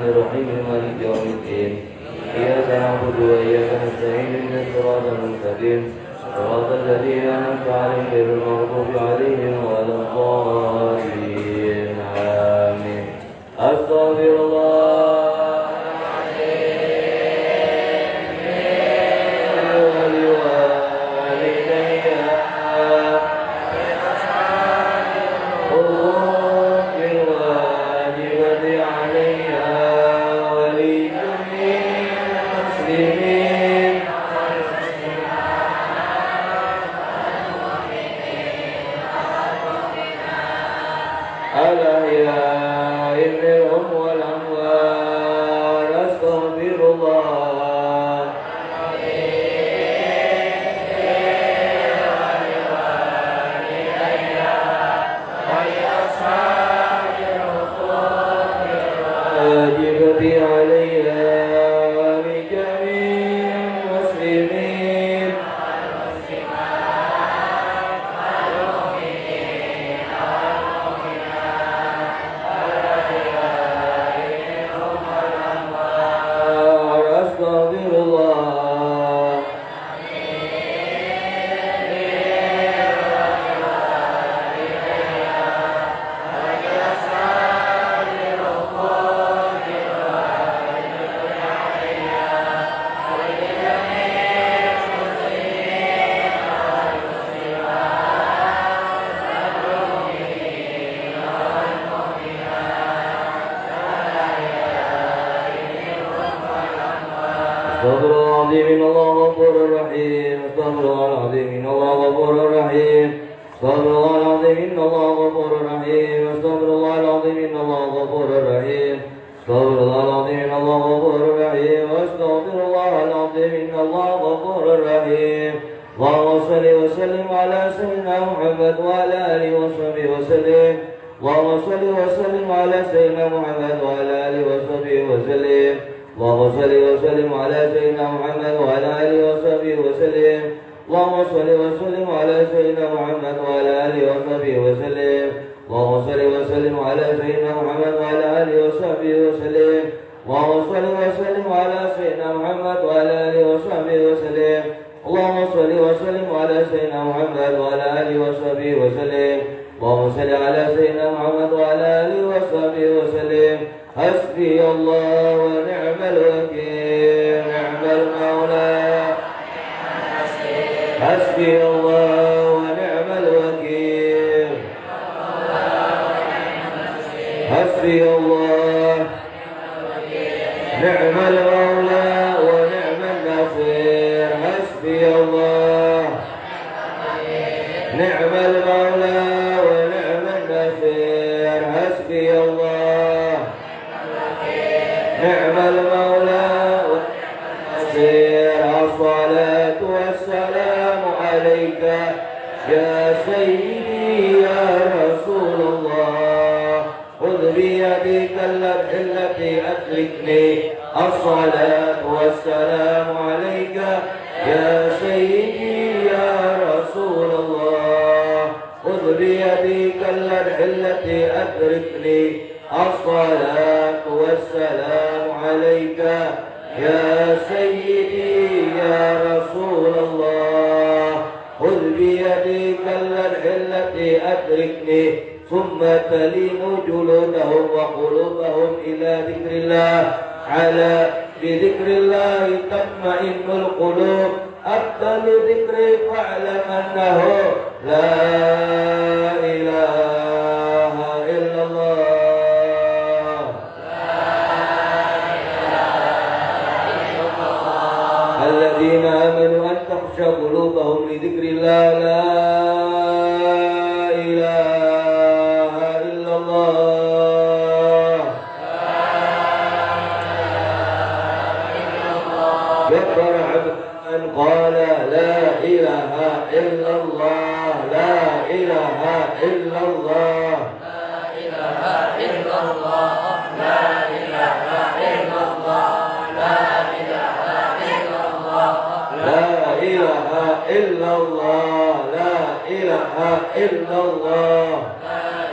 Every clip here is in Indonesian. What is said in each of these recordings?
الرحيم مالك يوم الدين إياك نعبد وإياك نستعين اهدنا الصراط المستقيم صراط الذين أنعمت عليهم غير المغضوب عليهم ولا الضالين آمين. أستغفر الله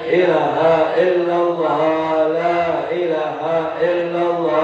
إله إلا الله لا إله إلا الله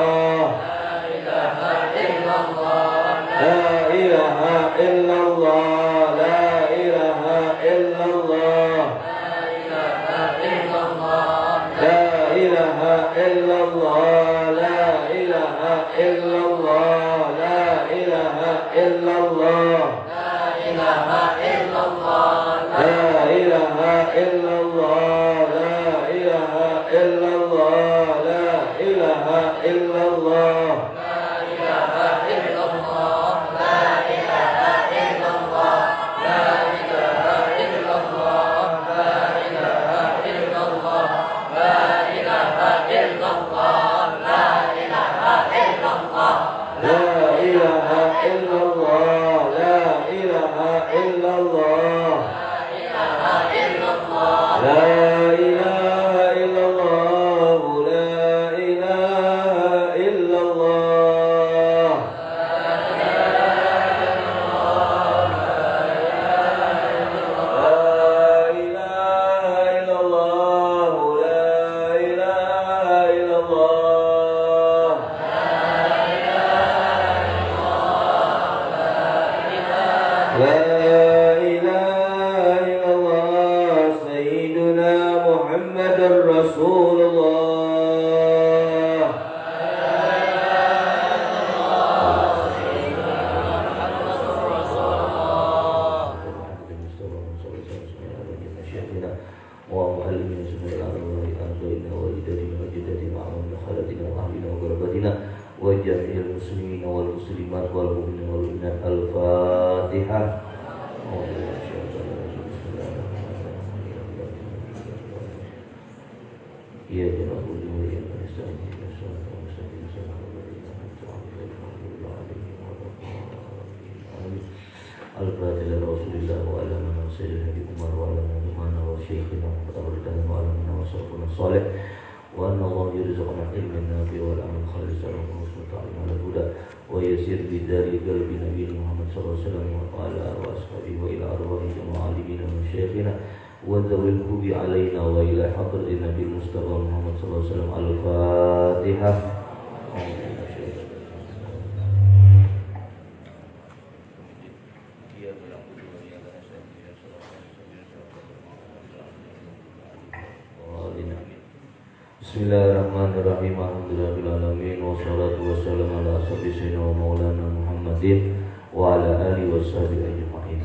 Bismillahirrahmanirrahim. Alhamdulillahirrahmanirrahim. Wassalatu wassalamu ala ashabi sayyidina wa maulana Muhammadin wa ala alihi wa sahbihi ajma'in.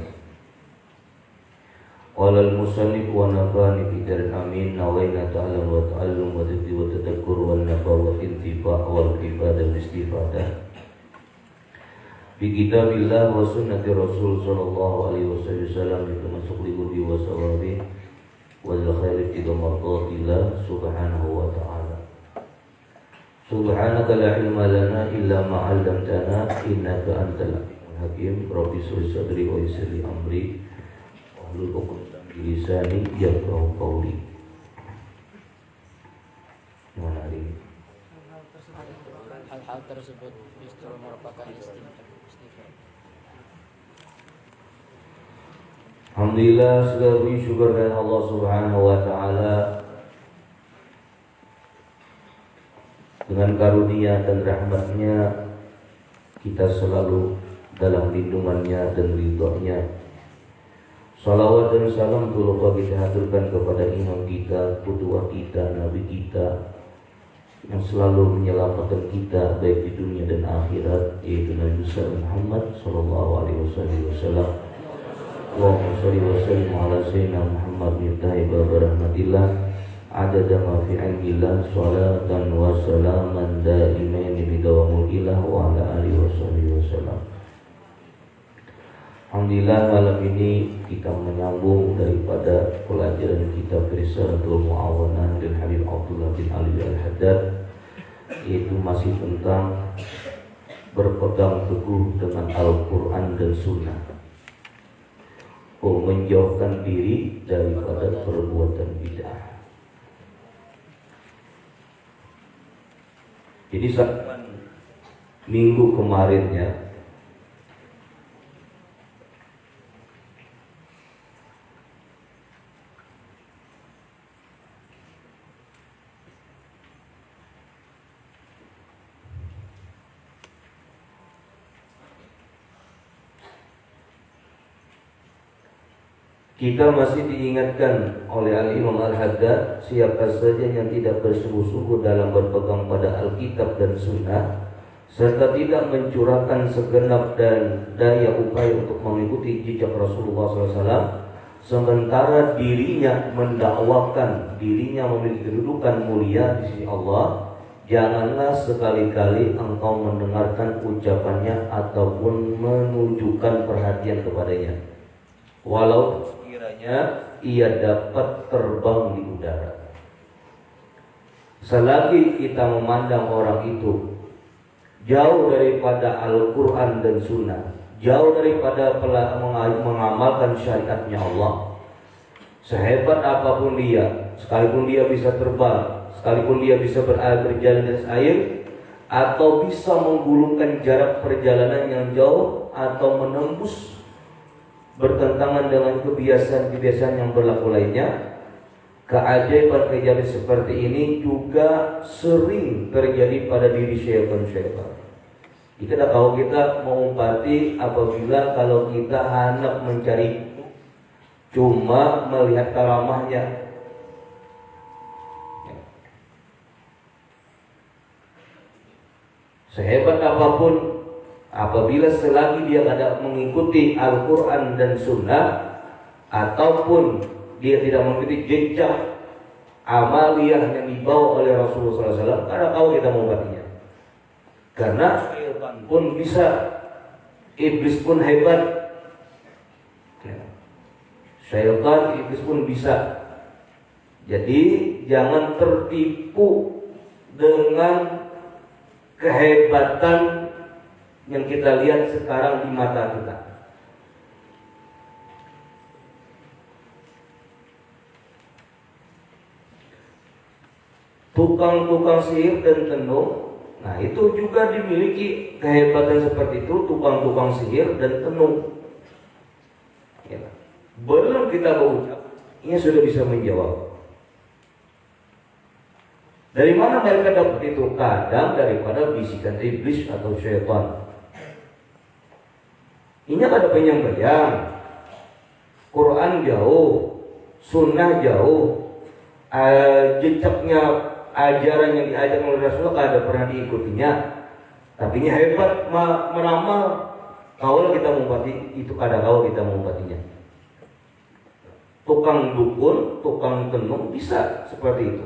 Qala al-musannif wa nafani bidar amin nawaina ta'alam wa ta'allum wa tadhi wa tadakkur wa nafa wa intifa' wal ibadah wa istifadah bi kitabillah wa sunnati rasul sallallahu alaihi wasallam itu masuk li hudi wa sawabi wal khairi ila mardatillah subhanahu wa ta'ala. Subhanaka la ilma lana illa ma 'allamtana innaka antal alimul hakim. Rabbi shrah sadri wa yassir li amri wahlul 'uqdatam min lisani yafqahu qawli. Mana hari ini? Hal-hal tersebut justru merupakan istighfar. Alhamdulillah, segala puji syukur kepada Allah Subhanahu wa taala. Dengan karunia dan rahmatnya kita selalu dalam lindungannya dan ridhonya. Salawat dan salam lupa kita haturkan kepada imam kita, qudwah kita, nabi kita yang selalu menyelamatkan kita baik di dunia dan akhirat, yaitu Nabi Muhammad sallallahu alaihi wasallam. Allahumma sholli wa sallim ala sayyidina Muhammad miftahi bab rahmatillah adada ma fi ilmillah salatan wa salaman daimain bidawamul ilah wa ala alihi wasallam. Alhamdulillah, malam ini kita menyambung daripada pelajaran kitab Risalatul Mu'awanah dan Habib Abdullah bin Ali Al-Haddad, yaitu masih tentang berpegang teguh dengan Al-Quran dan Sunnah, menjauhkan diri daripada perbuatan bid'ah. Jadi minggu kemarinnya Kita masih diingatkan oleh Al-Imam Al-Haddad, siapa saja yang tidak bersungguh-sungguh dalam berpegang pada Alkitab dan Sunnah, serta tidak mencurahkan segenap dan daya upaya untuk mengikuti jejak Rasulullah SAW, sementara dirinya mendakwakan dirinya memiliki kedudukan mulia di sisi Allah, janganlah sekali-kali engkau mendengarkan ucapannya ataupun menunjukkan perhatian kepadanya, walau sekiranya ia dapat terbang di udara. Selagi kita memandang orang itu jauh daripada Al-Quran dan Sunnah, jauh daripada mengamalkan syariatnya Allah, sehebat apapun dia, sekalipun dia bisa terbang, sekalipun dia bisa berjalan di atas air, atau bisa menggulungkan jarak perjalanan yang jauh, atau menembus bertentangan dengan kebiasaan-kebiasaan yang berlaku lainnya, keajaiban-keajaiban seperti ini juga sering terjadi pada diri syaitan-syaitan. Kita tahu kita mengumpati apabila kalau kita hendak mencari cuma melihat karamahnya. Sehebat apapun, apabila selagi dia tidak mengikuti Al-Quran dan Sunnah, ataupun dia tidak mengikuti jejak amaliyah yang dibawa oleh Rasulullah SAW, karena tahu kita mengobatinya. Karena syaitan pun bisa, iblis pun hebat, syaitan, iblis pun bisa. Jadi jangan tertipu dengan kehebatan yang kita lihat sekarang di mata kita. Tukang-tukang sihir dan tenung, nah itu juga dimiliki kehebatan seperti itu, tukang-tukang sihir dan tenung. Ya. Belum kita berucap, ini sudah bisa menjawab. Dari mana mereka dapat itu? Kadang daripada bisikan iblis atau syaitan. Ini ada penyampaian, Quran jauh, Sunnah jauh, jejaknya ajaran yang diajarkan oleh Rasulullah ada pernah diikutinya, tapi ini hebat meramal. Kalau kita mengumpati itu, kadang kalau kita mengumpatinya. Tukang dukun, tukang tenung bisa seperti itu.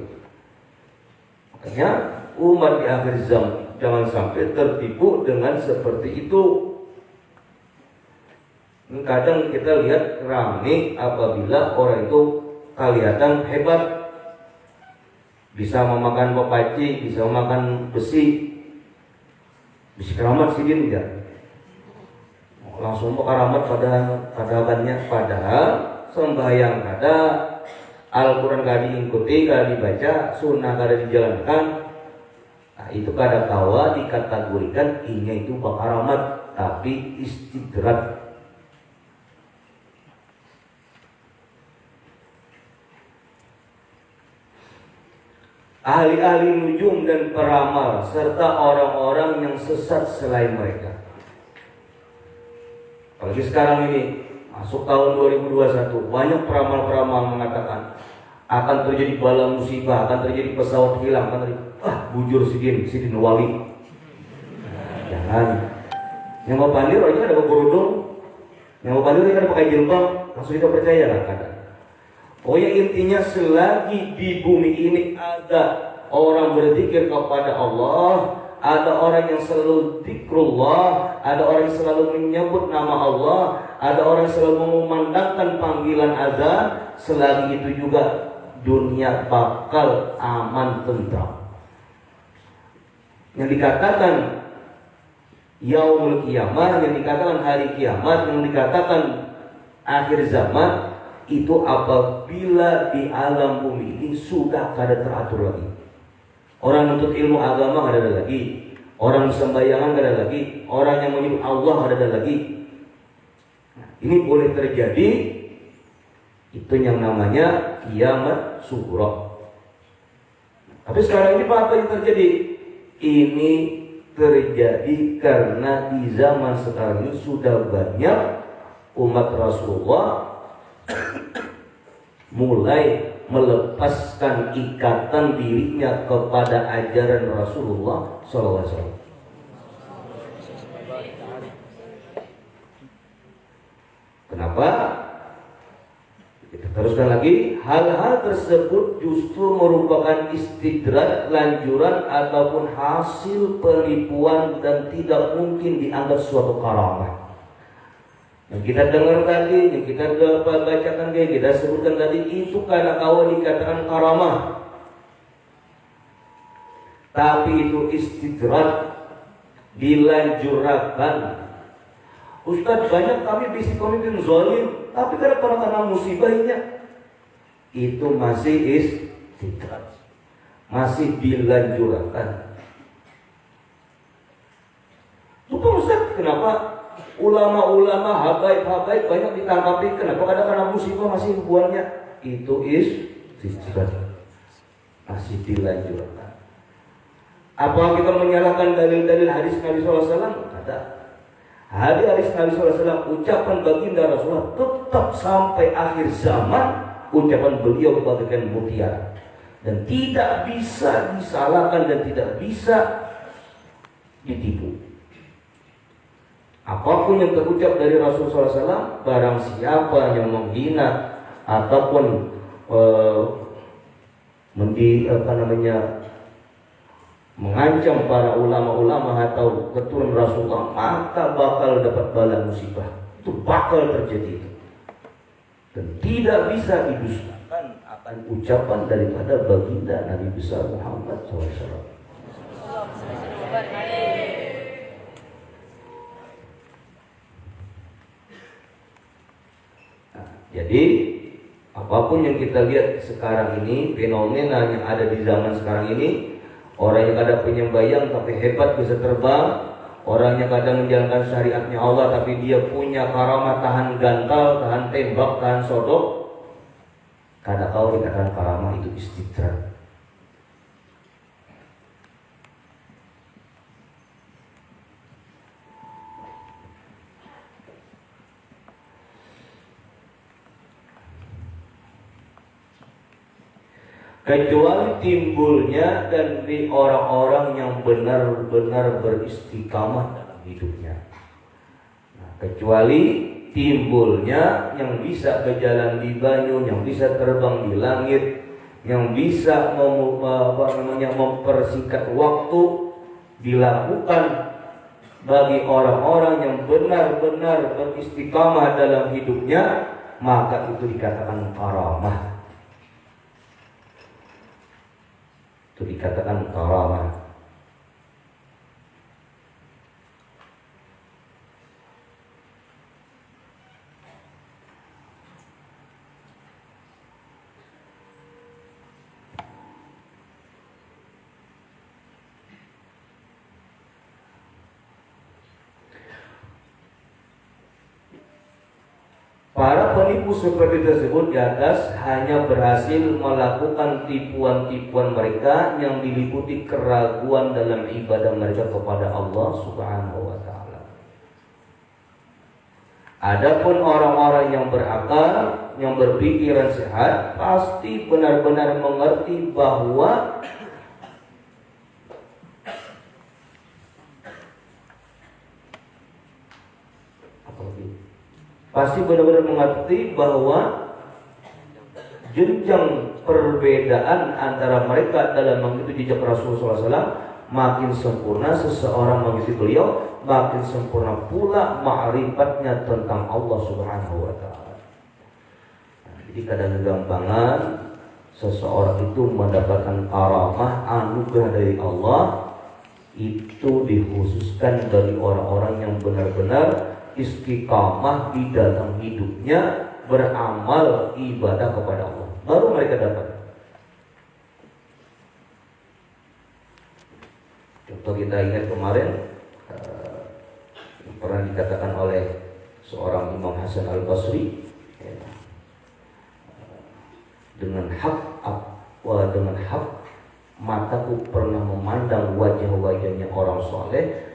Makanya umat di akhir zaman jangan sampai tertipu dengan seperti itu. Kadang kita lihat ramai apabila orang itu kelihatan hebat, bisa memakan pepaci, bisa memakan besi keramat sih dia tidak. Langsung keramat padahal sembahyang kada, Al-Quran kada diikuti, kada dibaca, Sunnah kada dijalankan. Nah, itu kada kawa dikategorikan ini itu keramat, tapi istidrak. Ahli-ahli nujum dan peramal serta orang-orang yang sesat selain mereka. Apalagi sekarang ini masuk tahun 2021, banyak peramal-peramal mengatakan akan terjadi bala musibah, akan terjadi pesawat hilang, akan terjadi bujur sidin wali. Jangan. Yang mau pandir orangnya ada berkerudung, yang mau pandir ada pakai jilbab, langsung kita percaya lah kata. Pokoknya intinya selagi di bumi ini ada orang berzikir kepada Allah, ada orang yang selalu zikrullah, ada orang yang selalu menyebut nama Allah, ada orang yang selalu mengumandangkan panggilan azan, selagi itu juga dunia bakal aman tentram. Yang dikatakan yaumul kiamah, yang dikatakan hari kiamat, yang dikatakan akhir zaman, itu apabila di alam bumi ini sudah kada teratur lagi. Orang menuntut ilmu agama kada ada lagi, orang sembayangan kada ada lagi, orang yang menyebut Allah kada ada lagi. Ini boleh terjadi, itu yang namanya kiamat sughra. Tapi sekarang ini apa yang terjadi? Ini terjadi karena di zaman sekarang ini sudah banyak umat Rasulullah mulai melepaskan ikatan dirinya kepada ajaran Rasulullah SAW. Kenapa? Kita teruskan lagi. Hal-hal tersebut justru merupakan istidrak, lanjuran ataupun hasil penipuan dan tidak mungkin dianggap suatu karamah. Yang kita dengar tadi, yang kita bacakan tadi, kita sebutkan tadi, itu karena awal dikatakan karamah. Tapi itu istidrak, dilanjurkan. Ustaz, banyak kami bisi pemimpin zalim, tapi karena musibahnya itu masih istidrak, masih dilanjurkan. Lupa Ustaz, kenapa ulama-ulama habaib banyak ditangkapi? Kenapa karena musibah masih hubungannya? Itu istidrak, masih dilanjurkan. Apa kita menyalahkan dalil-dalil hadis Nabi SAW? Ada. Hadis Nabi SAW, ucapan baginda Rasulullah tetap sampai akhir zaman, ucapan beliau bagaikan mutiara dan tidak bisa disalahkan dan tidak bisa ditipu. Apapun yang terucap dari Rasulullah SAW, barang siapa yang menghina ataupun mengancam para ulama-ulama atau keturunan Rasulullah, maka bakal dapat bala musibah. Itu bakal terjadi dan tidak bisa didustakan akan ucapan daripada baginda Nabi besar Muhammad SAW. Nah, jadi apapun yang kita lihat sekarang ini, fenomena yang ada di zaman sekarang ini, orang yang kadang penyembayang tapi hebat bisa terbang, orang yang kadang menjalankan syariatnya Allah tapi dia punya karamah tahan gantal, tahan tembak, tahan sodok. Kadang kau dikatakan karamah itu istidrak. Kecuali timbulnya dari orang-orang yang benar-benar beristiqamah dalam hidupnya. Nah, kecuali timbulnya yang bisa berjalan di banyu, yang bisa terbang di langit, yang bisa mempersingkat waktu, dilakukan bagi orang-orang yang benar-benar beristiqamah dalam hidupnya, maka itu dikatakan karamah. Itu dikatakan karamah. Para penipu seperti tersebut di atas hanya berhasil melakukan tipuan-tipuan mereka yang diliputi keraguan dalam ibadah mereka kepada Allah Subhanahu wa Ta'ala. Adapun orang-orang yang berakal, yang berpikiran sehat, pasti benar-benar mengerti bahwa jenjang perbedaan antara mereka dalam mengikuti jejak Rasulullah SAW makin sempurna seseorang mengikuti beliau, makin sempurna pula ma'rifatnya tentang Allah Subhanahu wa Ta'ala. Jadi kadang gampangan seseorang itu mendapatkan karamah, anugerah dari Allah, itu dikhususkan bagi orang-orang yang benar-benar istiqamah di dalam hidupnya, beramal ibadah kepada Allah, baru mereka dapat. Contoh kita ingat kemarin pernah dikatakan oleh seorang Imam Hasan Al-Basri, dengan hak mataku pernah memandang wajah-wajahnya orang soleh,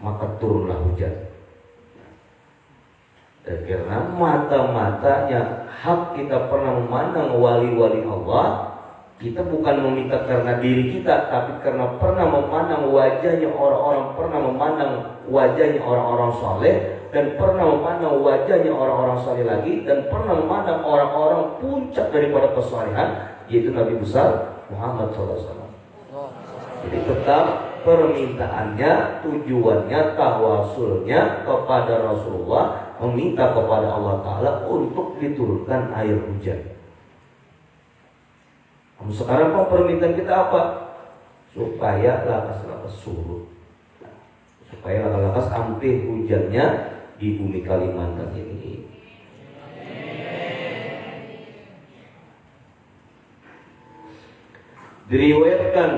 maka turunlah hujan. Dan karena mata-matanya hak kita pernah memandang wali-wali Allah, kita bukan meminta karena diri kita, tapi karena pernah memandang wajahnya orang-orang, pernah memandang wajahnya orang-orang soleh, dan pernah memandang wajahnya orang-orang soleh lagi, dan pernah memandang orang-orang puncak daripada kesalehan, yaitu Nabi besar Muhammad SAW. Jadi tetap permintaannya, tujuannya, tawasulnya kepada Rasulullah, meminta kepada Allah Ta'ala untuk diturunkan air hujan. Sekarang permintaan kita apa? Supaya lakas-lakas surut, supaya lakas-lakas ampe hujannya di bumi Kalimantan ini. Diriwayatkan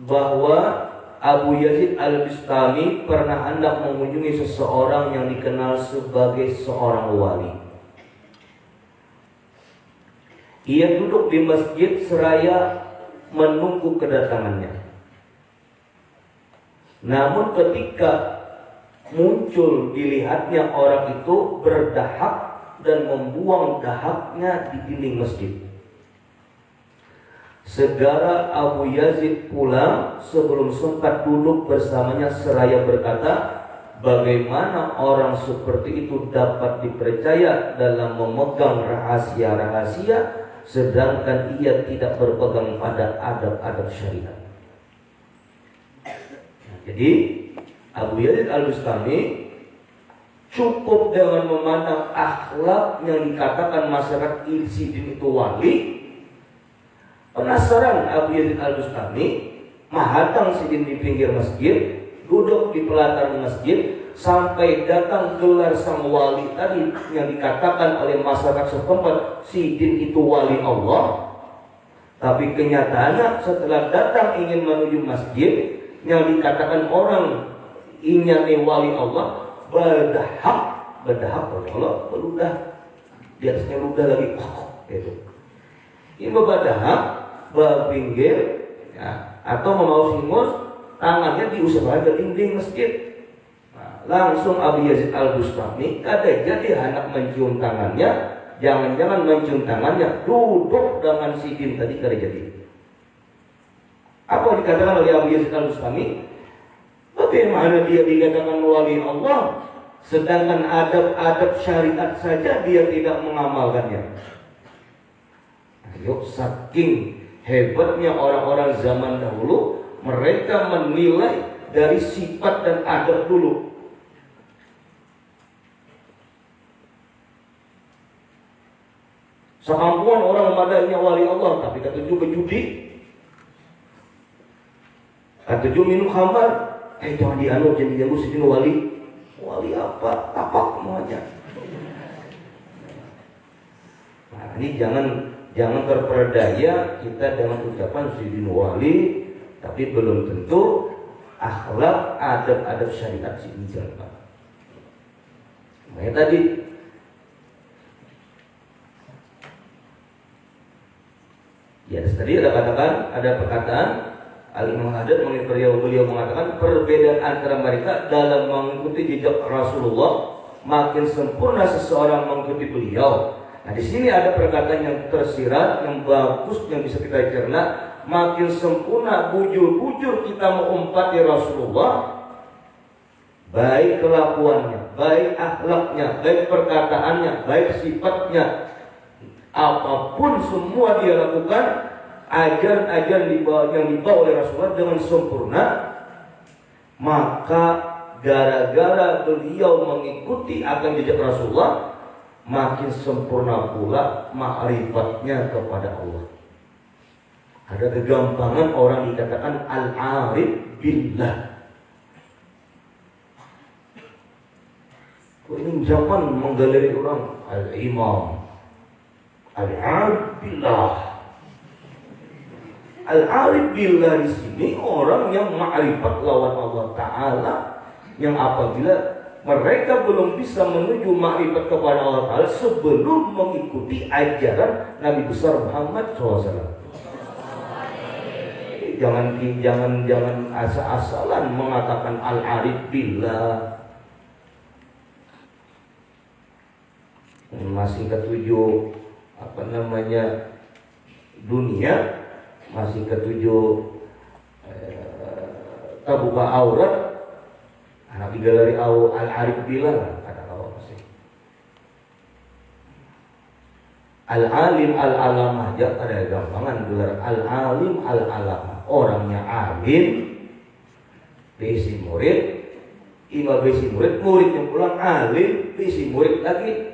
bahwa Abu Yazid Al-Bistami pernah hendak mengunjungi seseorang yang dikenal sebagai seorang wali. Ia duduk di masjid seraya menunggu kedatangannya. Namun ketika muncul dilihatnya orang itu berdahak dan membuang dahaknya di dinding masjid. Segera Abu Yazid pulang sebelum sempat duduk bersamanya seraya berkata, bagaimana orang seperti itu dapat dipercaya dalam memegang rahasia-rahasia sedangkan ia tidak berpegang pada adab-adab syariat. Jadi Abu Yazid Al-Bistami cukup dengan memandang akhlak yang dikatakan masyarakat Sidin itu wali. Penasaran Abu Yazid Al-Bistami mahadang Sidin di pinggir masjid, duduk di pelataran masjid, sampai datang gelar sang wali tadi yang dikatakan oleh masyarakat setempat Sidin itu wali Allah. Tapi kenyataannya setelah datang ingin menuju masjid yang dikatakan orang inyane wali Allah, berdahak oleh Allah, beludah di atasnya ludah lagi, gitu. Ini berdahak, berpinggir, ya, atau mau singus, tangannya diusap ke dinding masjid. Langsung Abu Yazid Al-Bistami kadang jadi hendak mencium tangannya, jangan-jangan mencium tangannya, duduk dengan Sidin tadi kadang jadi. Apa dikatakan oleh Abu Yazid Al-Bistami? Bagaimana dia dikatakan wali Allah, sedangkan adab-adab syariat saja dia tidak mengamalkannya? Ayo, saking hebatnya orang-orang zaman dahulu, mereka menilai dari sifat dan adab dulu. Sekampungan orang memadainya wali Allah, tapi kata juga judi, kata juga minum khamar, jangan dianu, jangan diganggu Sidin wali. Wali apa? Tapak semuanya. Nah, ini jangan terperdaya kita dengan ucapan Sidin wali, tapi belum tentu akhlak, adab-adab syariat Sidin jalan. Makanya tadi di atas tadi ada perkataan Al-Imam Haddad beliau mengatakan perbedaan antara mereka dalam mengikuti jejak Rasulullah, makin sempurna seseorang mengikuti beliau. Nah, di sini ada perkataan yang tersirat, yang bagus, yang bisa kita cerna. Makin sempurna bujur-bujur kita mengumpati Rasulullah, baik kelakuannya, baik akhlaknya, baik perkataannya, baik sifatnya, apapun semua dia lakukan, ajaran-ajaran yang dibawa oleh Rasulullah dengan sempurna. Maka gara-gara beliau mengikuti akan jejak Rasulullah, makin sempurna pula ma'rifatnya kepada Allah. Ada kegampangan orang dikatakan al-arif billah. Ini zaman menggaleri orang al-imam, al-arif billah. Al-arif billah di sini orang yang ma'rifat lawan Allah Ta'ala, yang apabila mereka belum bisa menuju ma'rifat kepada Allah Ta'ala sebelum mengikuti ajaran Nabi besar Muhammad SAW. Jangan asal-asalan mengatakan al-arif billah. masih ketujuh dunia, masih ketujuh kebuka aurat, anak digalari al-arif bilang kata kau masih al-alim al-alamah aja ada gampangan gelar al-alim al-alamah, orangnya alim, besi murid, imam besi murid, muridnya pulang alim, besi murid lagi.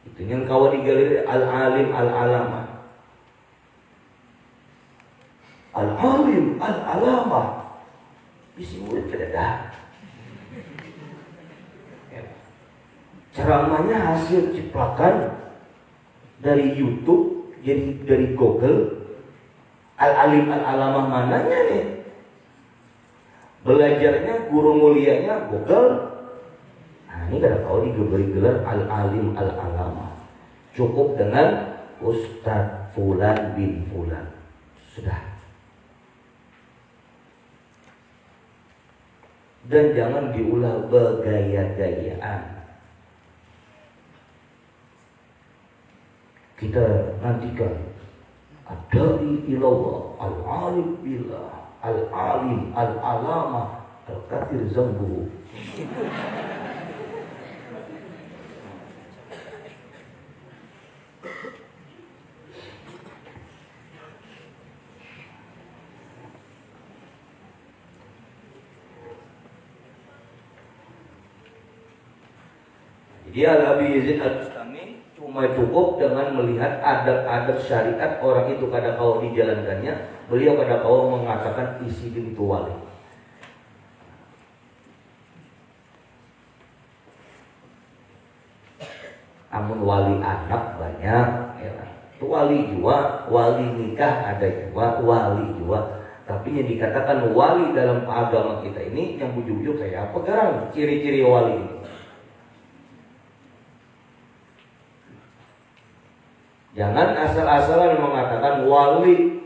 Itu yang kawan digalir al-alim al-alamah. Al-alim al-alamah, besi murid pada ceramahnya hasil ciplakan dari YouTube, jadi dari Google. Al-alim al-alamah mananya nih? Belajarnya guru mulianya Google. Nah, ini kada tahu diberi gelar al-alim al-alamah. Cukup dengan Ustadz Fulan bin Fulan. Sudah. Dan jangan diulah bergaya-gayaan. Kita nantikan ad-da'i ilallah, al-alim billah, al-alim al-alamah, al-kathir zambuhu. Jadi Al-Abi Yazid Al-Bustami cuma cukup dengan melihat adab-adab syariat orang itu kada kau dijalankannya, beliau kada kau mengatakan isi itu wali. Amun wali anak banyak, ya. Itu wali juga, wali nikah ada juga, wali juga. Tapi yang dikatakan wali dalam agama kita ini yang bujuk-bujuk kayak apa garang ciri-ciri wali ini? Jangan asal-asalan mengatakan wali.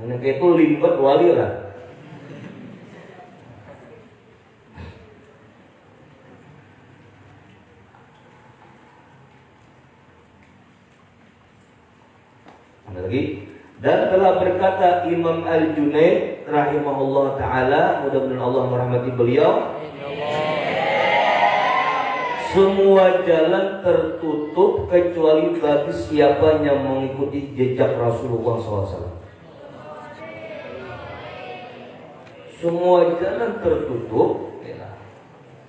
Nah, itu libat wali lah. Ada lagi. Dan telah berkata Imam Al-Junaid rahimahullah ta'ala, mudah-mudahan Allah merahmati beliau, semua jalan tertutup kecuali bagi siapa yang mengikuti jejak Rasulullah SAW. Semua jalan tertutup, ya.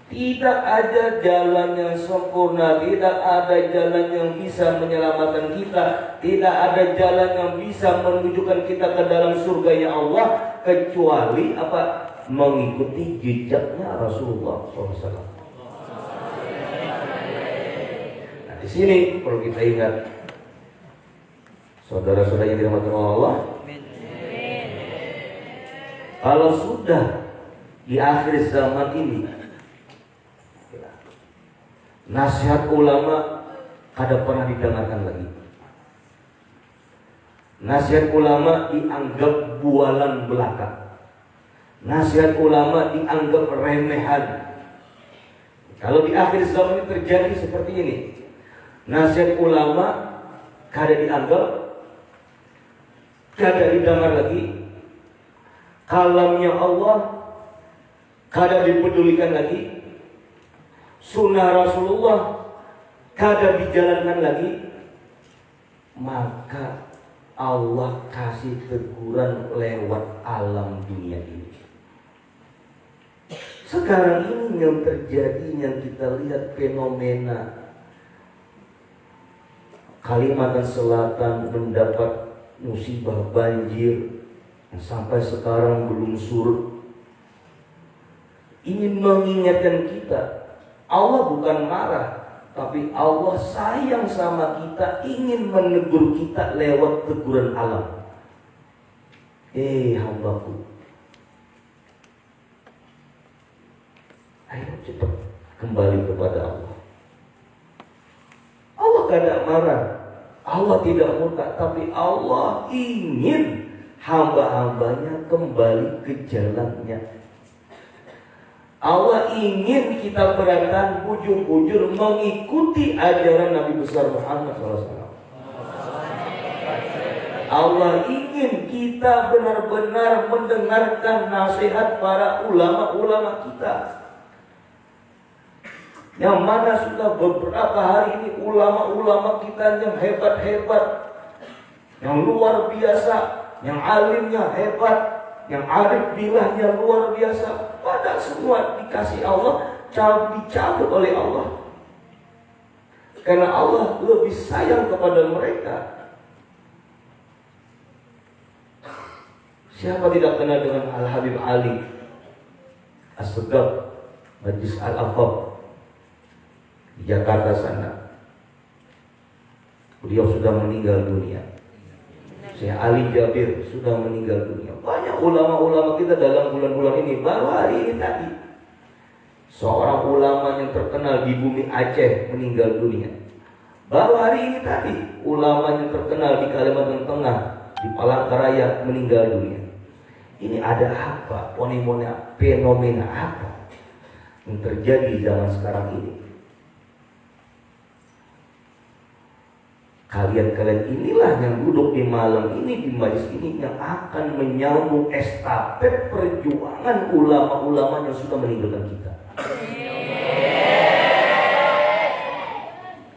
Tidak ada jalan yang sempurna, tidak ada jalan yang bisa menyelamatkan kita, tidak ada jalan yang bisa menunjukkan kita ke dalam surga ya Allah kecuali apa? Mengikuti jejaknya Rasulullah SAW. Di sini perlu kita ingat, saudara-saudara yang dirahmati Allah, kalau sudah di akhir zaman ini nasihat ulama kada pernah didengarkan lagi. Nasihat ulama dianggap bualan belaka. Nasihat ulama dianggap remehan. Kalau di akhir zaman ini terjadi seperti ini, nasihat ulama kada dianggap, kada didengar lagi. Kalamnya Allah kada dipedulikan lagi. Sunnah Rasulullah kada dijalankan lagi. Maka Allah kasih teguran lewat alam dunia ini. Sekarang ini yang terjadi, yang kita lihat fenomena Kalimantan Selatan mendapat musibah banjir yang sampai sekarang belum surut. Ingin mengingatkan kita, Allah bukan marah, tapi Allah sayang sama kita, ingin menegur kita lewat teguran alam. Hambaku, ayo cepat kembali kepada Allah. Allah tidak marah, Allah tidak murka, tapi Allah ingin hamba-hambanya kembali ke jalannya. Allah ingin kita berantan bujur-bujur mengikuti ajaran Nabi besar Muhammad SAW. Allah ingin kita benar-benar mendengarkan nasihat para ulama-ulama kita. Yang mana sudah beberapa hari ini ulama-ulama kita yang hebat-hebat, yang luar biasa, yang alimnya hebat, yang arif bilahnya luar biasa, pada semua dikasih Allah, dicabut oleh Allah. Karena Allah lebih sayang kepada mereka. Siapa tidak kenal dengan Al-Habib Ali As-Segaf Majlis Al-Afaq di Jakarta sana? Beliau sudah meninggal dunia. Syekh Ali Jabir sudah meninggal dunia. Banyak ulama-ulama kita dalam bulan-bulan ini, baru hari ini tadi, seorang ulama yang terkenal di bumi Aceh meninggal dunia. Baru hari ini tadi, ulama yang terkenal di Kalimantan Tengah, di Palangkaraya meninggal dunia. Ini ada apa? Fenomena apa yang terjadi zaman sekarang ini? Kalian-kalian inilah yang duduk di malam ini, di majelis ini, yang akan menyambung estafet perjuangan ulama-ulama yang sudah meninggalkan kita.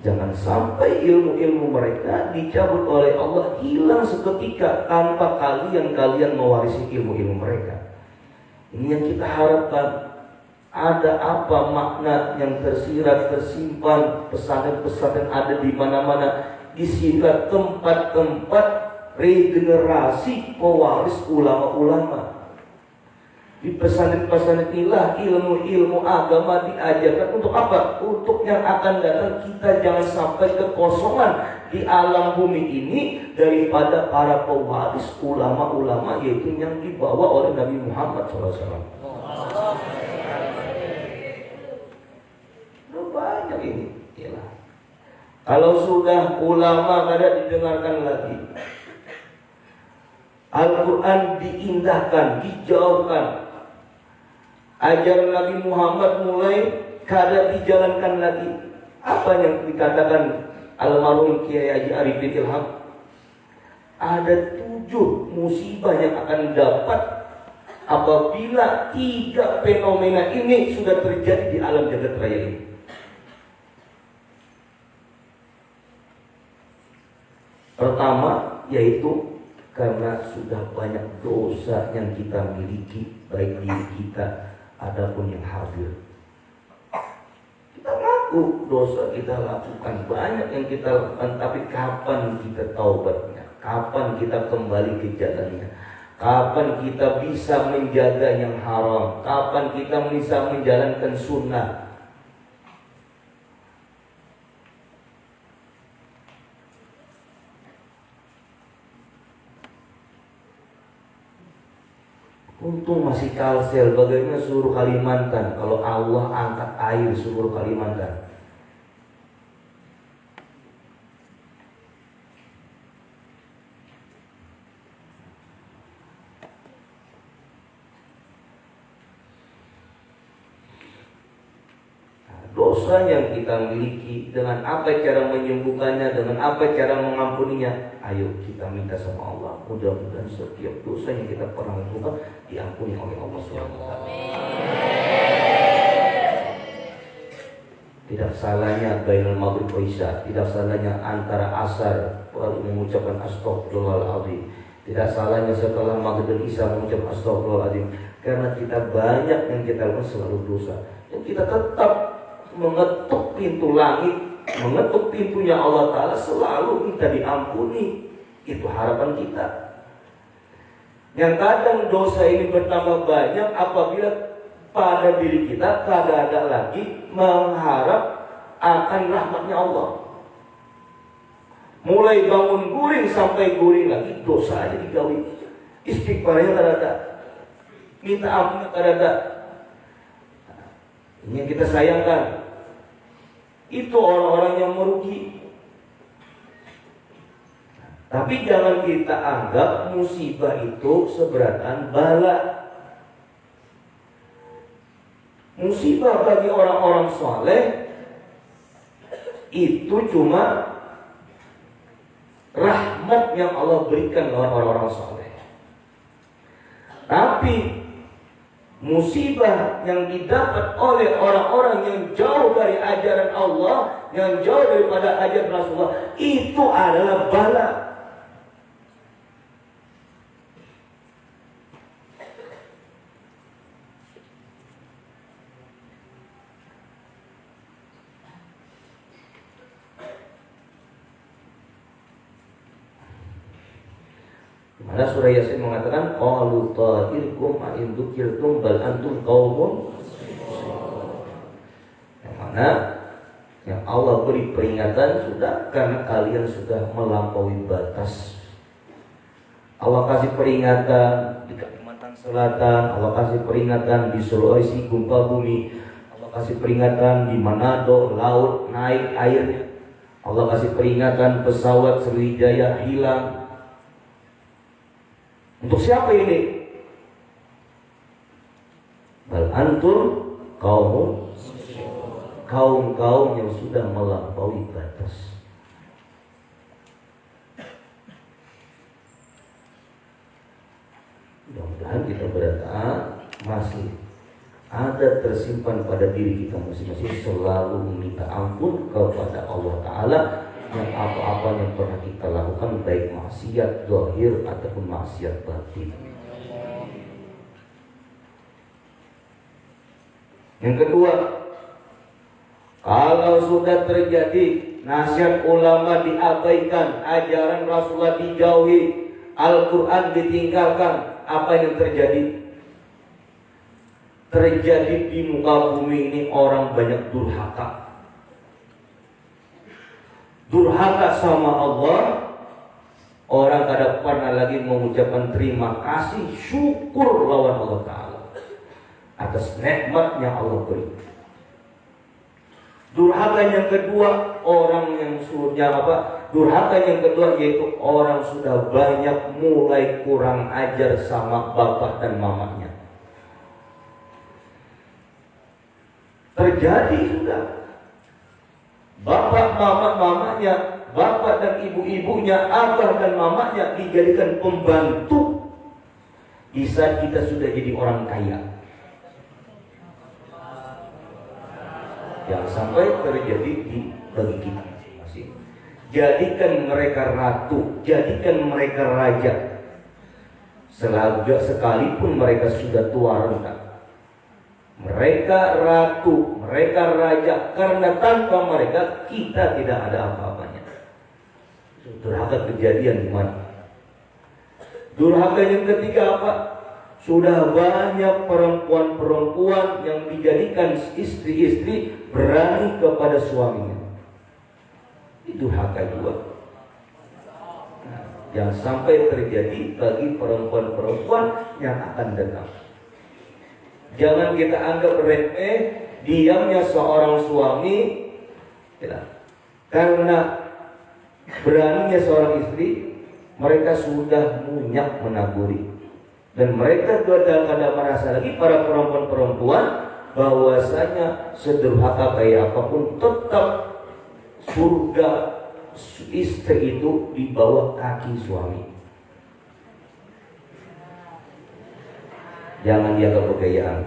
Jangan sampai ilmu-ilmu mereka dicabut oleh Allah, hilang seketika tanpa kalian mewarisi ilmu-ilmu mereka. Ini yang kita harapkan. Ada apa makna yang tersirat, tersimpan, pesantren-pesantren ada di mana-mana. Disinilah tempat-tempat regenerasi pewaris ulama-ulama. Di pesantren-pesantren inilah ilmu-ilmu agama diajarkan. Untuk apa? Untuk yang akan datang. Kita jangan sampai kekosongan di alam bumi ini daripada para pewaris ulama-ulama, yaitu yang dibawa oleh Nabi Muhammad SAW. Banyak ini. Yalah. Kalau sudah ulama kada didengarkan lagi, Al-Quran diindahkan, dijauhkan, ajaran Nabi Muhammad mulai kada dijalankan lagi. Apa yang dikatakan almarhum Kiai Haji Arifin Ilham? Ada 7 musibah yang akan dapat apabila 3 fenomena ini sudah terjadi di alam jagat raya ini. Pertama, yaitu karena sudah banyak dosa yang kita miliki, baik diri kita adapun yang hadir. Kita ngaku dosa kita lakukan, banyak yang kita lakukan, tapi kapan kita taubatnya? Kapan kita kembali ke jalannya? Kapan kita bisa menjaga yang haram? Kapan kita bisa menjalankan sunnah? Untung masih Kalsel, bagaimana seluruh Kalimantan kalau Allah angkat air seluruh Kalimantan? Dosa yang kita miliki, dengan apa cara menyembuhkannya, dengan apa cara mengampuninya, ayo kita minta sama Allah. Mudah-mudahan setiap dosa yang kita pernah lakukan diampuni oleh Allah SWT. Tidak salahnya bainal maghrib wa isya, tidak salahnya antara asar mengucapkan astagfirullahaladzim, tidak salahnya setelah maghrib dan isya mengucapkan astagfirullahaladzim. Karena kita banyak yang kita lakukan selalu dosa, dan kita tetap mengetuk pintu langit, mengetuk pintunya Allah Ta'ala, selalu minta diampuni. Itu harapan kita. Yang kadang dosa ini bertambah banyak apabila pada diri kita kada ada lagi mengharap akan rahmatnya Allah. Mulai bangun guring sampai guring lagi, dosa aja digawi. Istighfarnya kada ada, minta ampunnya kada ada. Ini yang kita sayangkan. Itu orang-orang yang merugi. Tapi jangan kita anggap musibah itu seberatan bala. Musibah bagi orang-orang soleh itu cuma rahmat yang Allah berikan kepada orang-orang soleh. Tapi musibah yang didapat oleh orang-orang yang jauh dari ajaran Allah, yang jauh daripada ajaran Rasulullah, itu adalah bala. Mana surah Yasin mengatakan qalu ta'irkum ma in dzukirtum bal antum qaumun. Yang mana yang Allah beri peringatan sudah karena kalian sudah melampaui batas. Allah kasih peringatan di Kalimantan Selatan, Allah kasih peringatan di Sulawesi gempa bumi, Allah kasih peringatan di Manado laut naik airnya, Allah kasih peringatan pesawat Sriwijaya hilang. Untuk siapa ini? Bal antum kaum yang sudah melampaui batas. Mudah-mudahan kita berdoa masih ada tersimpan pada diri kita masing-masing selalu meminta ampun kepada Allah Ta'ala yang apa-apa yang pernah kita lakukan, baik maksiat zahir ataupun maksiat batin. Yang kedua, kalau sudah terjadi nasihat ulama diabaikan, ajaran Rasulullah dijauhi, Al-Quran ditinggalkan, apa yang terjadi? Terjadi di muka bumi ini orang banyak durhaka. Durhaka sama Allah. Orang kadang pernah lagi mengucapkan terima kasih, syukur lawan Allah Ta'ala atas nikmat yang Allah beri. Durhaka yang kedua, orang yang sudah durhaka yang kedua yaitu orang sudah banyak mulai kurang ajar sama bapak dan mamanya. Terjadi sudah. Bapak mamanya, bapak dan ibu-ibunya, abah dan mamanya dijadikan pembantu di saat kita sudah jadi orang kaya. Yang sampai terjadi bagi kita masing-masing. Jadikan mereka ratu, jadikan mereka raja. Sekalipun mereka sudah tua renta. Mereka ratu, mereka raja, karena tanpa mereka kita tidak ada apa-apanya. Durhaka kejadian di mana? Durhaka yang ketiga apa? Sudah banyak perempuan-perempuan yang dijadikan istri-istri berani kepada suaminya. Itu durhaka juga. Yang sampai terjadi bagi perempuan-perempuan yang akan datang. Jangan kita anggap remeh diamnya seorang suami ya, karena beraninya seorang istri. Mereka sudah munyak menaburi, dan mereka kadang-kadang merasa lagi para perempuan-perempuan bahwasanya sederhana kayak apapun tetap surga istri itu di bawah kaki suami. Jangan dianggap kegayaan.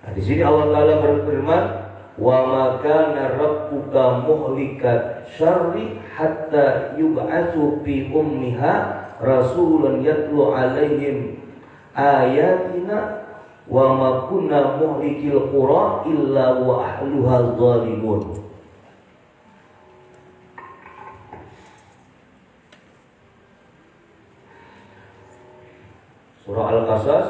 Nah, di sini Allah Taala berfirman, "Wa ma kana rabbuka muhlikat syarri hatta yub'atsu fi ummiha rasulun yatlu 'alaihim ayatina wa ma kunna muhlikil qura illa wa ahluha zalimun." Surah Al-Qasas,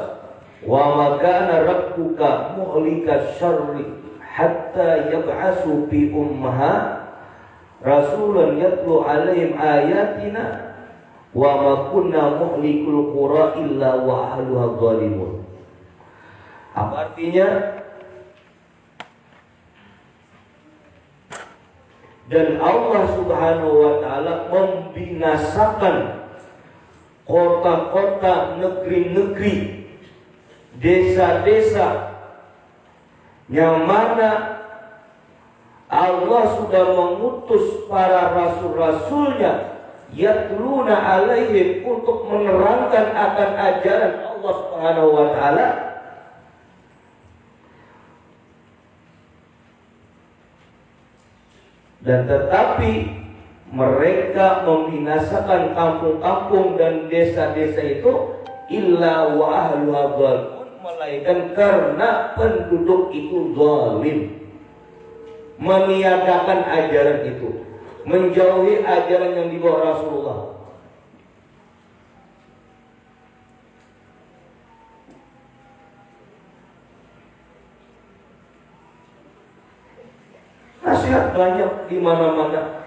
wa ma kana rabbuka muhlikas syarri hatta yab'asu fi ummaha rasulan yatlu 'alaihim ayatina wa ma kunna muhlikul qura illa wa ahluha zalimun. Apa artinya? dan Allah Subhanahu wa taala membinasakan kota-kota, negeri-negeri, desa-desa yang mana Allah sudah mengutus para rasul-rasulnya yatluna alaihim untuk menerangkan akan ajaran Allah Subhanahu wa taala. Dan tetapi mereka membinasakan kampung-kampung dan desa-desa itu illa wa ahluha zalimun, melainkan karena penduduk itu zalim, meniadakan ajaran itu, menjauhi ajaran yang dibawa Rasulullah. Nasihat banyak di mana-mana,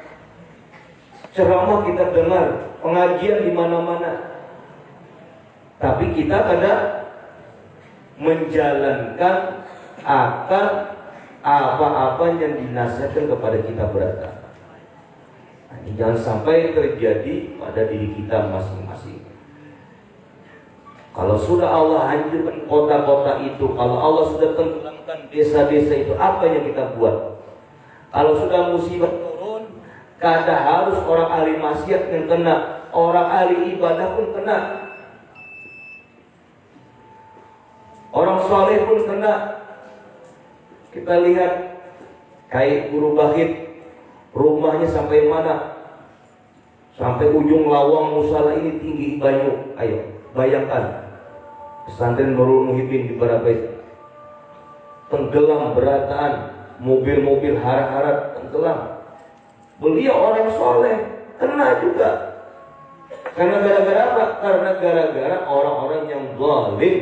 ceramah kita dengar, pengajian di mana-mana, tapi kita kadang menjalankan akan apa-apa yang dinasihatkan kepada kita berantakan. Nah, ini jangan sampai terjadi pada diri kita masing-masing. Kalau sudah Allah hancurkan kota-kota itu, kalau Allah sudah tenggelamkan desa-desa itu, apa yang kita buat? Kalau sudah musibah turun, kada harus orang ahli maksiat yang kena, orang ahli ibadah pun kena, orang soleh pun kena. Kita lihat kayak guru bahit, rumahnya sampai mana? Sampai ujung lawang musala ini tinggi banyu. Ayo bayangkan pesantren Nurul Muhyiddin di Barabait tenggelam berataan, mobil-mobil harat-harat tenggelam. Beliau orang soleh kena juga. Karena gara-gara apa? Karena gara-gara orang-orang yang zalim.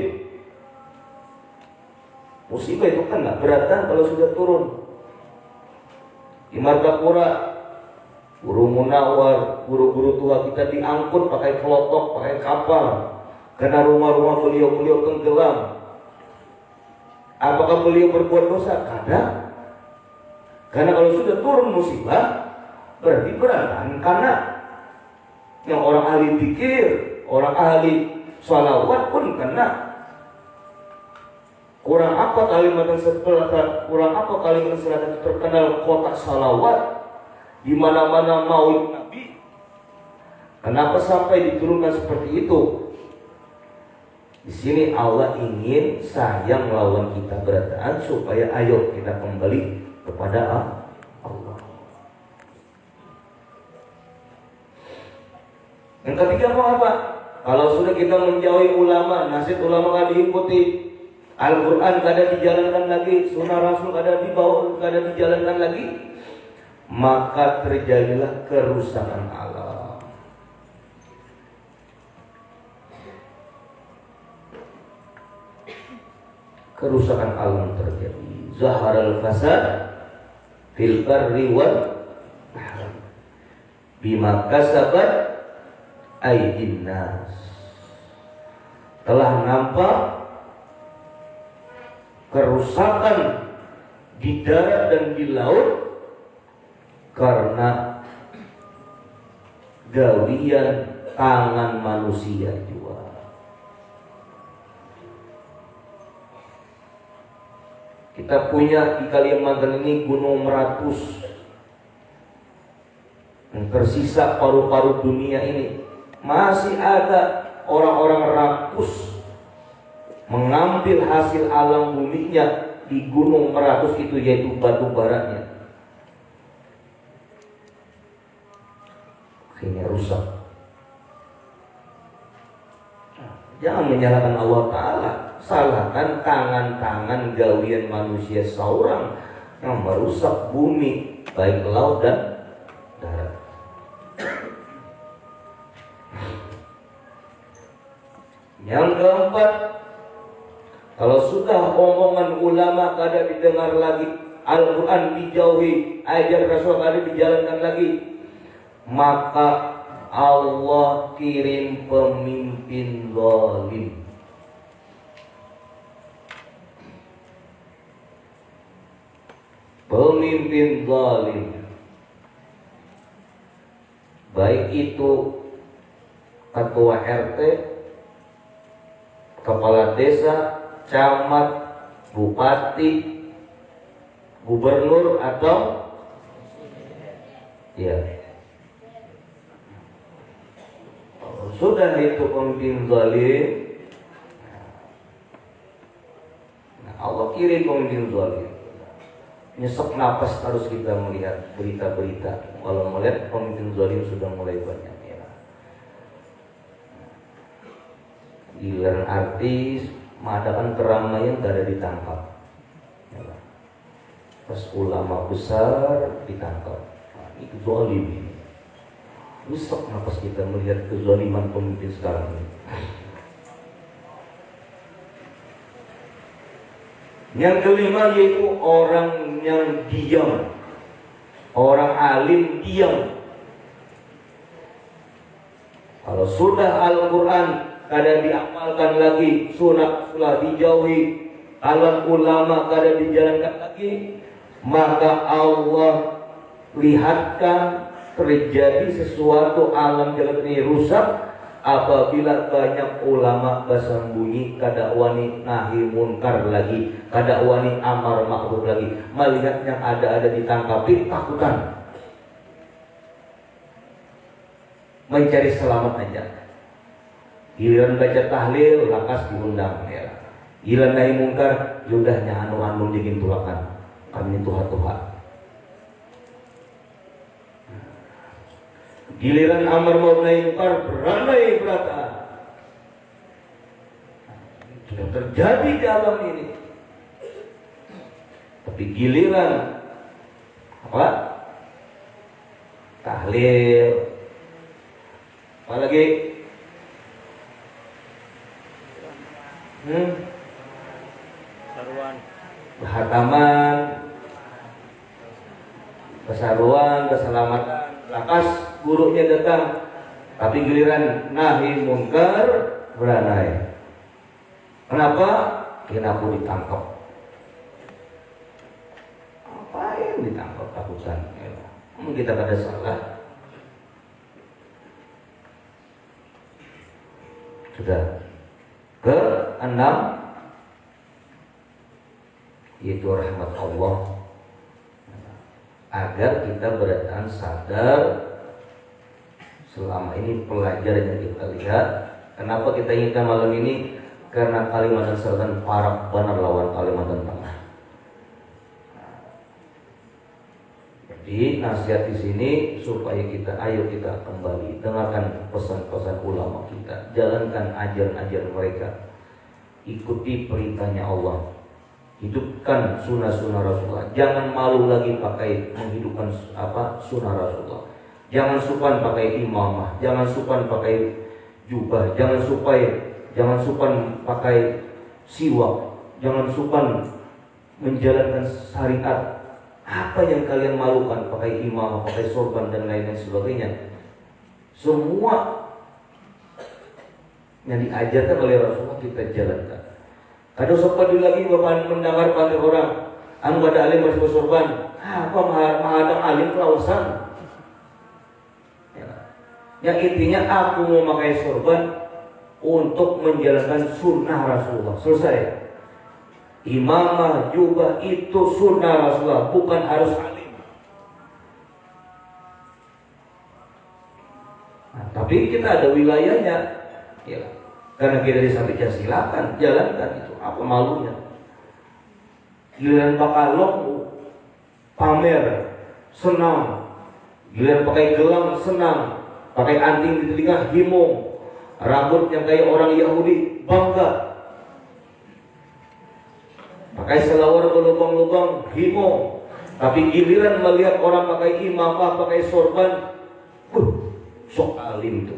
Musibah itu kan nggak beratan kalau sudah turun. Di Martapura, Guru Munawar, guru-guru tua kita diangkut pakai kelotok, pakai kapal, karena rumah-rumah beliau tenggelam. Apakah beliau berbuat dosa? Kada. Karena kalau sudah turun musibah, berarti beratan. Karena yang orang ahli zikir, orang ahli sholawat pun kena. Kurang apa kalimat selatan terkenal kotak salawat di mana-mana maulid Nabi. Kenapa sampai diturunkan seperti itu? Di sini Allah ingin sayang melawan kita berataan supaya ayo kita kembali kepada Allah. Yang ketiga mau apa? Kalau sudah kita menjauhi ulama, nasihat ulama nggak diikuti, Al-Quran kada dijalankan lagi, Sunnah Rasul kada dibawa, kada dijalankan lagi, maka terjadilah kerusakan alam. Kerusakan alam terjadi. Zaharal fasad fil barri wal bahri bima kasabat aydin nas. Telah nampak kerusakan di darat dan di laut karena gawian tangan manusia juga. Kita punya di Kalimantan ini Gunung Meratus yang tersisa paru-paru dunia ini. Masih ada orang-orang rakus mengambil hasil alam buminya di Gunung Meratus itu, yaitu batu baranya. Akhirnya rusak. Jangan menyalahkan Allah Ta'ala, salahkan tangan-tangan gawian manusia seorang yang merusak bumi, baik laut dan darat. Yang keempat, kalau sudah omongan ulama kada didengar lagi, Al-Quran dijauhi, ajar Rasul kada dijalankan lagi, maka Allah kirim pemimpin zalim. Pemimpin zalim. baik itu ketua RT, kepala desa, camat, bupati, gubernur atau ya. Sudah itu pemimpin zalim, nah, Allah kirim pemimpin zalim. Nyesek napas harus kita melihat berita-berita. Kalau melihat pemimpin zalim sudah mulai banyak ya. Giliran artis mengadakan keramaian gak ada ditangkap. Ya. Pas ulama besar ditangkap. Nah, itu zalim. Nyesek napas kita melihat kezaliman pemimpin sekarang ini. Yang kelima yaitu orang yang diam. Orang alim diam. Kalau sudah Al-Quran kadang diamalkan lagi, sunnah sudah dijauhi, alam ulama kadang dijalankan lagi, maka Allah lihatkan terjadi sesuatu alam jagat ini rusak apabila banyak ulama bersembunyi kada wani nahi munkar lagi, kada wani amar ma'ruf lagi, melihat yang ada ditangkapi takutan, mencari selamat aja. Giliran baca tahlil lakas diundang ya. Giliran nahi munkar judahnya anu dingin tulakan kami tuha-tuha. Giliran amar ma'ruf nahi munkar beranai berata. Sudah terjadi di alam ini. Tapi giliran apa? Tahlil. Apalagi Saruan. Hataman, kesaruan, keselamatan, lakas gurunya datang, tapi giliran nahi munkar beranai. Kenapa? Kenapa ditangkap? Apa yang ditangkap takutan? Kita kada salah. Sudah. Keenam yaitu rahmat Allah, agar kita beradaan sadar selama ini pelajaran yang kita lihat. Kenapa kita inginkan malam ini? Karena Kalimantan Selatan parah benar lawan Kalimantan Tengah. Jadi nasihat di sini supaya ayo kita kembali dengarkan pesan-pesan ulama kita, jalankan ajaran-ajaran mereka, ikuti perintahnya Allah, hidupkan sunnah-sunnah Rasulullah. Jangan malu lagi pakai menghidupkan sunnah Rasulullah. Jangan supan pakai imamah, jangan supan pakai jubah, jangan supan pakai siwak, jangan supan menjalankan syariat. Apa yang kalian malukan pakai imamah, pakai sorban dan lain-lain sebagainya. Semua yang diajarkan oleh Rasulullah kita jalankan. Kadang sopan lagi bapak mendengar pada orang, anu ada alim masih bersorban, apa mahadang alim pelawasan. Ya. Yang intinya aku mau pakai sorban untuk menjalankan sunnah Rasulullah. Selesai. Imamah, jubah itu sunnah Rasulullah, bukan harus alim. Nah, tapi kita ada wilayahnya, ya. Karena kita disampaikan silakan jalankan itu, apa malunya? Giliran pakai long, pamer, senang. Giliran pakai gelang, senang. Pakai anting di telinga, himung. Rambut yang kayak orang Yahudi, bangga. Pakai selawar berlubang-lubang, himo. Tapi giliran melihat orang pakai imamah, pakai sorban, sok alim itu.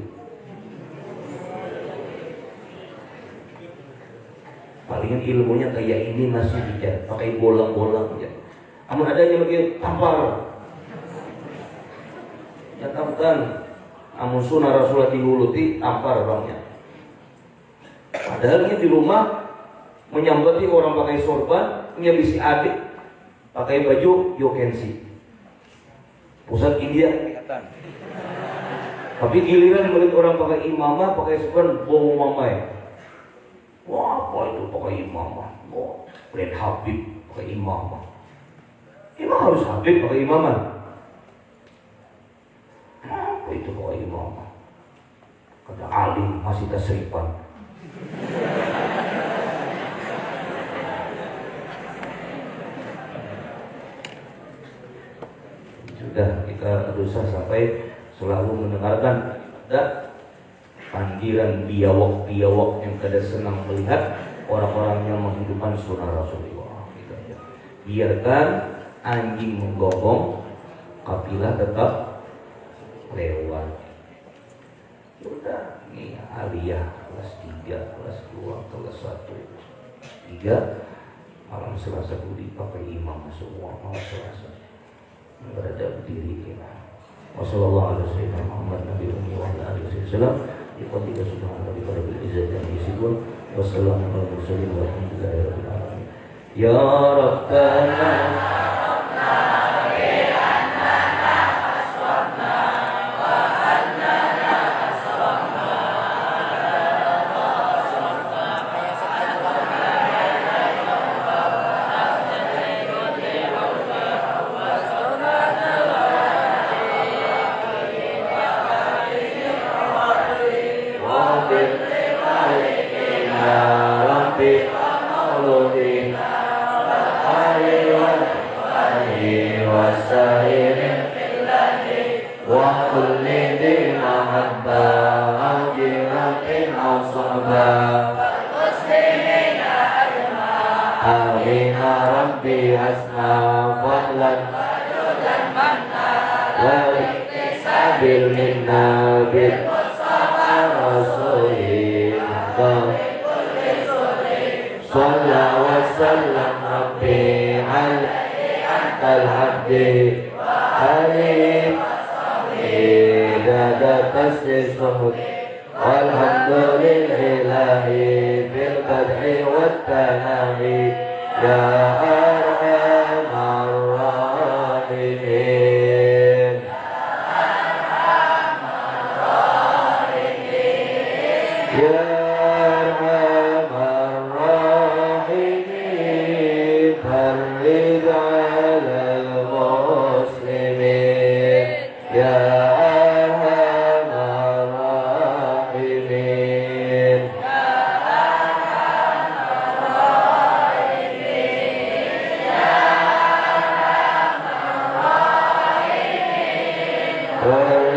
Palingan ilmunya kayak ini masih bisa pakai bolang-bolang aja. Amun adanya lagi tampar. Ya tampar. Amun sunnah Rasulullah dihuluti tampar orangnya. Padahal di rumah menyambati orang pakai sorban, nyabisi adik pakai baju yokensi. Pusat India kelihatan. Tapi giliran melihat orang pakai imamah, pakai serban, bau mamai. Wah, apa itu pakai imamah? Wah, lihat Habib pakai imamah. Emang harus Habib pakai imamah? Apa itu pakai imamah? Kata alim masih tasripan. Sudah kita berusaha sampai selalu mendengarkan ada panggilan biawak-biawak yang kada senang melihat orang-orang yang menghidupkan sunnah Rasulullah. Gitu aja. Biarkan anjing menggonggong, kafilah tetap lewat. Sudah, ini aliyah kelas 3, kelas 2, kelas 1, 3 malam Selasa budi pakai imam semua malam Selasa berada berdiri kita. Wassalamualaikum warahmatullahi wabarakatuh. Iqadika subhanahu wa ta'ala bil izzati amma yasifun. Wassalamualaikum warahmatullahi wabarakatuh. Ya Rabbana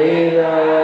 Hallelujah.